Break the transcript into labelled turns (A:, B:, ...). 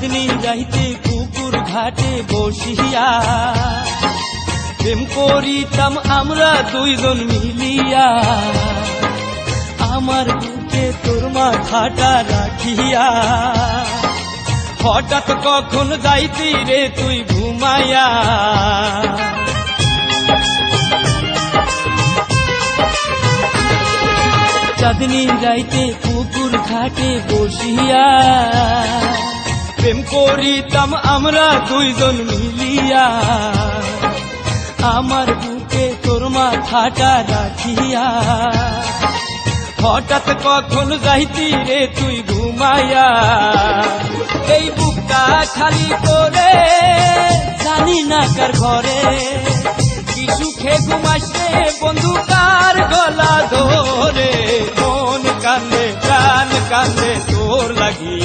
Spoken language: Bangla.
A: যাইতে পুকুর ঘাটে বসিয়া প্রেম করিতাম আমরা দুইজন মিলিয়া, আমার বুকে তোর মাথাটা রাখিয়া। হঠাৎ কখন যাইতি রে তুই ঘুমাইয়া, চাঁদনি যাইতে পুকুর ঘাটে বসিয়া প্রেম করিতাম আমরা দুইজন মিলিয়া, আমার বুকে তোর মাথাটা রাখিয়া। হঠাৎ কখন যাইতি রে তুই ঘুমাইয়া, এই বুকটা খালি করে জানি না কার ঘরে, কি সুখে ঘুমাইছে বন্ধু কার গলা ধরে। মন কান্দে প্রাণ কান্দে তোর লাগি,